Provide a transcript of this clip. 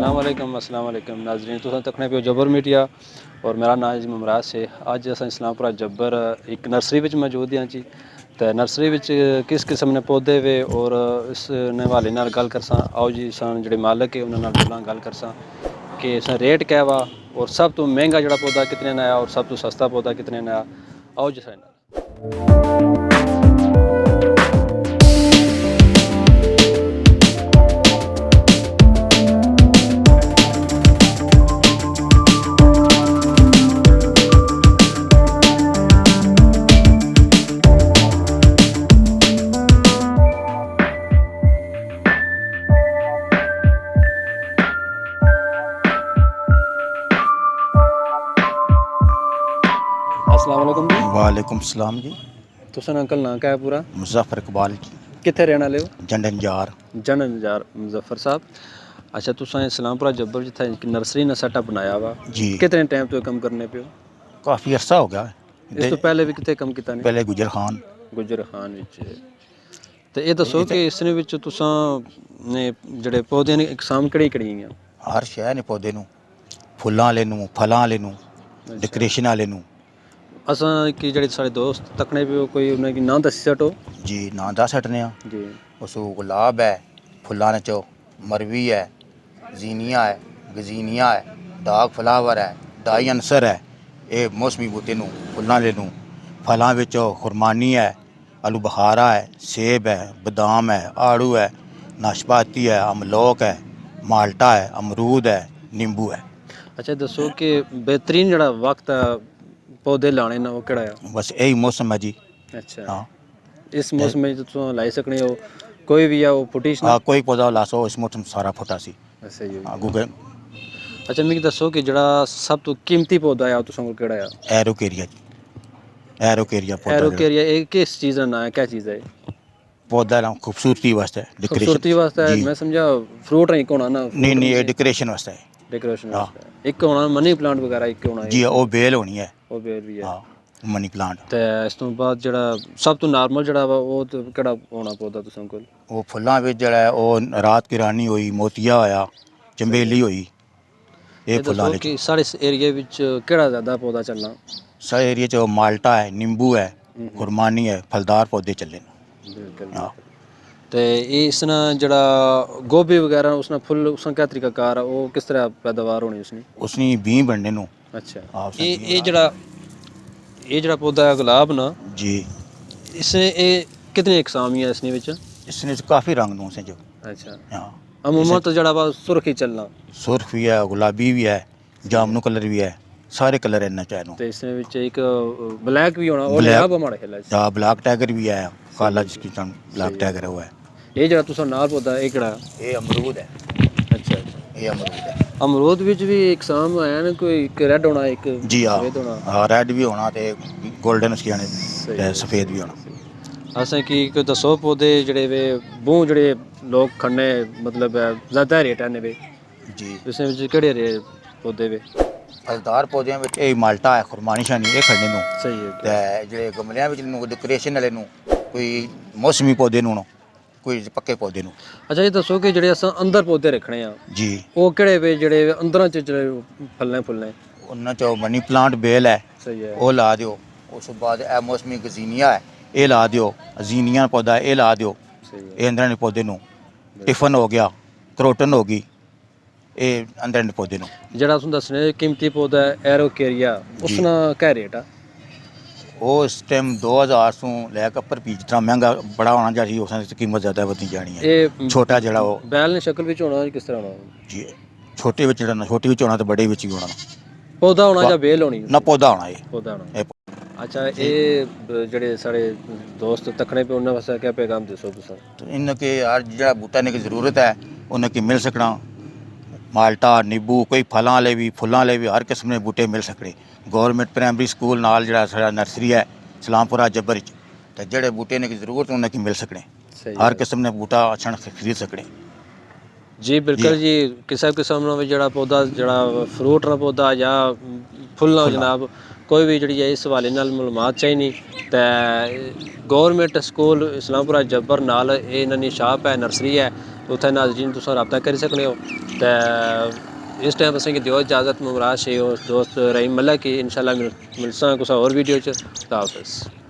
अस्सलाम वालेकुम नाज़रीन, तुसीं तकने पे जबर मीडिया और मेरा नाम जी मुमराज से। अज अस इस्लामपुरा जबर एक नर्सरी विच मौजूद हैं जी। तो नर्सरी विच किस किस्म ने पौधे वे और इस हवाले नाल गल करसां। आओ जी सन जिहड़े मालक है उन्हां नाल गल्लां गल करसां कि इस रेट क्या वा और सब तो महंगा जिहड़ा पौधा कितने दा आया और सब तो सस्ता पौधा कितने दा आया। आओ जी सारे नाल। अस्सलाम वालेकुम जी। वालेकुम सलाम जी। तुसन अंकल नाम क्या है पूरा? मुज़फ़्फ़र इकबाल जी, कित्थे रहने वाले हो? जंडन जार। जनजार मुजफ्फर साहब। अच्छा तुसें इस्लामपुरा जब्बर जित्थे एक नर्सरी ने सेटअप बनाया वा जी कितने टाइम तो कम करने पे हो? काफ़ी अरसा हो गया। इस तो पहले भी कितने कम किता ने? पहले गुजर खान। गुजर खान विच ते ये दसो कि इसने विच तुसां ने जेह्ड़े पौधे ने इकसाम केह्ड़ियां हर शै ने पौधे नूं, फुल्लां आह्ले नूं, फलां आह्ले नूं, डेकोरेशन आह्ले नूं। असां कि जेह्ड़े साढ़े दोस्त तकने पे कोई उन्हें नाम दस्सी सटो जी नां दस हटने आं। जी। उस गुलाब है, फुल्लां च मरवी है, जीनिया है, गजीनिया है, डार्क फ्लावर है, डाई अनसर है। ये मौसमी बूटे नूं, फुल्लां आह्ले नूं। फलां विच खुरमानी है, आलू बखारा है, सेब है, बदाम है, आड़ू है, नाशपाती है, अमलोक है, माल्टा है, अमरूद है, नींबू है। अच्छा दसो कि बेहतरीन जेह्ड़ा वक्त है पौधे लाने न ओह् केह्ड़ा है? बस यही मौसम है जी। अच्छा हाँ इस मौसम में तुस लाई सकने हो कोई भी है वो फुटिश ना? हाँ कोई पौधा ला सो इस मौसम सारा फुटा सी। ऐसे ही हाँ गूगे अच्छा मिगी दसो कि जेह्ड़ा सब तो कीमती पौधा है तुसां कोल केह्ड़ा है? एरोकेरिया एरोकेरिया पौधा जेह्ड़ा एरोकेरिया ये किस चीज़ का नाम है, क्या चीज़ है? पौधा ना खूबसूरती वास्ते खूबसूरती वास्ते है, जी। मैं समझा फ्रूट नहीं होना ना? नहीं ये डेकोरेशन वास्ते है। डेकोरेशन हाँ। वास्ते एक होना मनी प्लांट वगैरह एक होना जी वो बेल होनी है। वो बेल भी है। हाँ मनी प्लांट। ते इस तो बाद जेह्ड़ा सब तो नॉर्मल जेह्ड़ा वा ओह् ते केह्ड़ा होना पौधा तुसां कोल? वो फुल्लां बिच जेह्ड़ा है वो रात की रानी होई, मोतिया होया, चंबेली होई। ये ये फुल्लां दसो आह्ले कि च साढ़े इस एरिया विच केह्ड़ा ज़्यादा पौधा चलना? साढ़े एरिया च माल्टा है, नींबू है, खुरमानी है, फलदार पौधे चले न। बिल्कुल हाँ ते इसना जेह्ड़ा गोभी वगैरह उसना फुल उसका क्या तरीकाकार है वो किस तरह पैदावार होनी उसनी? उसनी बीं बनने नूं। अच्छा हाँ, उसने ये जेह्ड़ा पौधा है गुलाब ना जी इसे ये कितनी इकसामियां इसने विच? इसने काफ़ी रंग नूं से जो। अच्छा हाँ अमूमन तो जेह्ड़ा वा सुर्ख ही चलना सुर्ख भी है, गुलाबी भी है, जामनू कलर भी है, सारे कलर इन्ना चाहे ते इसने विच एक ब्लैक भी होना और ब्लैक नया हमारे ख्याल च। हाँ ब्लैक टाइगर भी है, काला जिसकी ब्लैक टाइगर है वो है। ये जेह्ड़ा तुसां नाल पौधा ये केह्ड़ा? ये अमरूद है। अच्छा ये अमरूद है अमरूद विच भी इकसाम है ना कोई एक रेड होना एक जी। हाँ सफेद होना? हाँ रेड भी होना ते गोल्डन उसकी आने सही ते है, सफ़ेद भी होना। असें कि कोई दसो पौधे जेह्ड़े वे बूँ जेह्ड़े लोग खन्ने मतलब ज़्यादा रेट है वे जी इसने विच केह्ड़े पौधे वे? फलदार पौधे बिच ये माल्टा है, खुरमानी शानी ये खड़ने नूं सही है ते जेह्ड़े गमलियां बिच नूं डेकोरेशन वाले नूं कोई मौसमी पौधे नूं कोई पक्के पौधे नूं। अच्छा ये दसो कि जेह्ड़े अस अंदर पौधे रखने आ जी ओह् केह्ड़े वे जेह्ड़े अंदरां च जेह्ड़े फलने उन्ना च मनी प्लांट बेल है सही है वो ला दियो। उस बाद ए मौसमी गजीनिया है ये ला दियो, जीनिया पौधा ये ला दियो। सही है ये अंदर पौधे नूं टिफन हो गया, क्रोटन हो गई, ये अंदर पौधे नूं। जेह्ड़ा तुम दसने कीमती पौधा है एरोकेरिया उसना क्या रेट है? वो इस टाइम 2000 सू लैके पर भी जितना महंगा बड़ा होना चाहिए उसकी कीमत ज़्यादा बढ़ती जानी है। ये छोटा जड़ा वो बैल ने शक्ल विच होना किस तरह होना? जी छोटे बिच ना छोटी बिच होना तो बड़े बिच ही होना पौधा होना या बेल होनी? ना पौधा होना ये। पौधा होना। ये अच्छा ये जेह्ड़े साढ़े दोस्त तकने पे उन्हें वास्ते क्या पैगाम दसो तुसां? तो इनके यार जड़ा बूटा ने की ज़रूरत है उन्हें मिल सकना। माल्टा नींबू कोई फलां वाले भी फुल्लां वाले भी हर किस्म के बूटे मिल सकते। गौरमेंट प्राइमरी स्कूल नाल जड़ा साढ़ा नर्सरी है इस्लामपुरा जब्बर च ते जेह्ड़े बूटे ने की ज़रूरत उन्हें मिल सकने। सही हर है किस्म के बूटा अच्छा खरीद सकने। जी बिल्कुल जी किसी किस्म का जेह्ड़ा पौधा जेह्ड़ा फ्रूट का पौधा या फुल्ल फुल्लां। जनाब कोई भी जी इस हवाले नाल मालूमात चाहिए तो गौरमेंट स्कूल इस्लामपुरा जब्बर नाल इन्होंने शॉप है नर्सरी है उत्थे नाज़रीन तुस रब्ता करी सकते हो। तो इस टाइम असेंगी दियो इजाज़त मुमराज से दोस्त रहीम मलिक की इंशाल्लाह मिलसा कुछ और वीडियो च। खुदा हाफिज़।